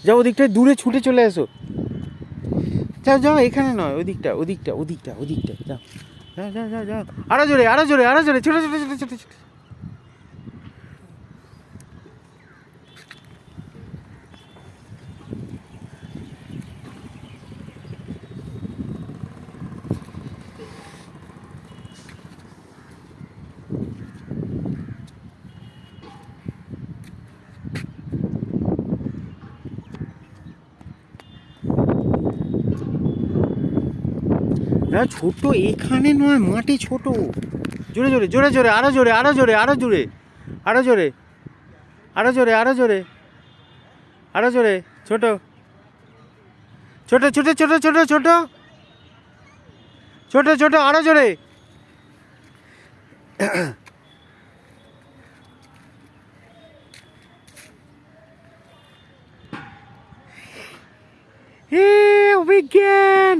যাও ওদিকটায় দূরে ছুটে চলে এসো। যাও যাও, এখানে নয়, ওদিকটা ওদিকটা ওদিকটা ওদিকটা যাও যাও যাও যাও যাও। আরো জোরে আরো জোরে আরো জোরে, ছোটো ছোটো ছোটো ছোটো ছোটো। না ছোট এখানে নয়, মাটি ছোট। জোরে জোরে জোরে জোরে, আরো জোরে আরো জোরে আরো জোরে আরো জোরে আরো জোরে আরো জোরে আরো জোরে। ছোট ছোট ছোট ছোট ছোট ছোট ছোট ছোট, আরো জোরে। বিজ্ঞান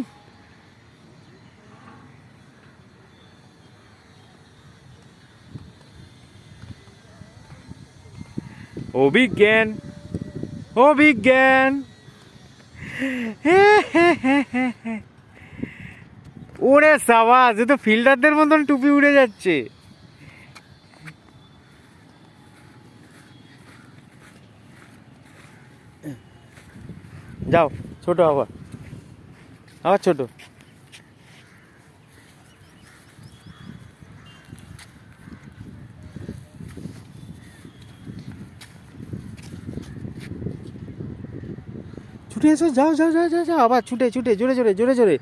অভিজ্ঞান অভিজ্ঞান। ওরে সাবাস, এ তো ফিল্ডারদের মতন টুপি উড়ে যাচ্ছে। যাও ছোট, আবার আবার ছোট। ছুটে এসো, যাও যাও যাও যাও যাও, আবার ছুটে ছুটে জোরে জোরে জোরে জোরে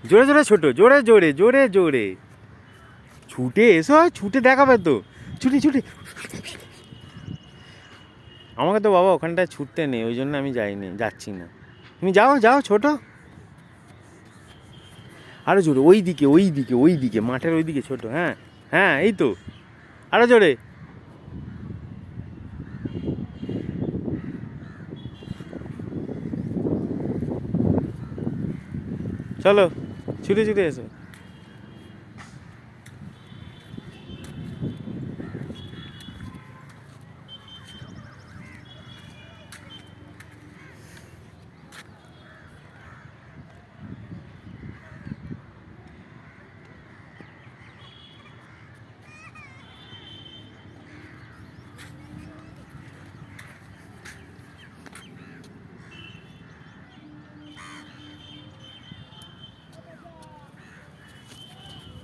জোরে জোরে ছোট, জোরে জোরে জোরে জোরে ছুটে এসো, ছুটে দেখাবে তো। ছুটে ছুটে, আমাকে তো বাবা ওখানটায় ছুটতে নেই, ওই জন্য আমি যাইনি, যাচ্ছি না। তুমি যাও যাও ছোট, আরো জোরে, ওই দিকে ওই দিকে ওই দিকে, মাঠের ওই দিকে ছোট। হ্যাঁ হ্যাঁ, এই তো, আরো জোরে। চলো ছুটে ছুটে এসো।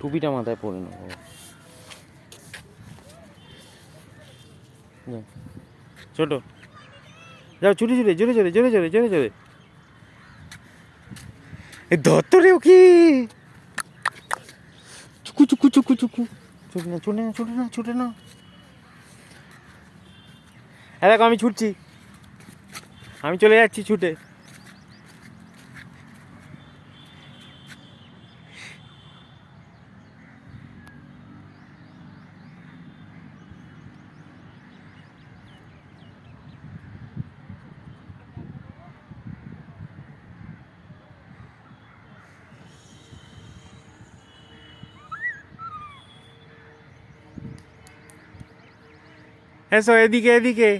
টুপিটা মাথায় পরে নেবো। ছোট, যাও ছুটে ছুটে জোরে জোরে জোরে জোরে জোরে জোরে। ধরে ওকে, চুকু চুকু চুকু চুকু। ছুটে না ছুটে না ছুটে না ছুটে না। দেখো আমি ছুটছি, আমি চলে যাচ্ছি ছুটে। এসো এদিকে এদিকে।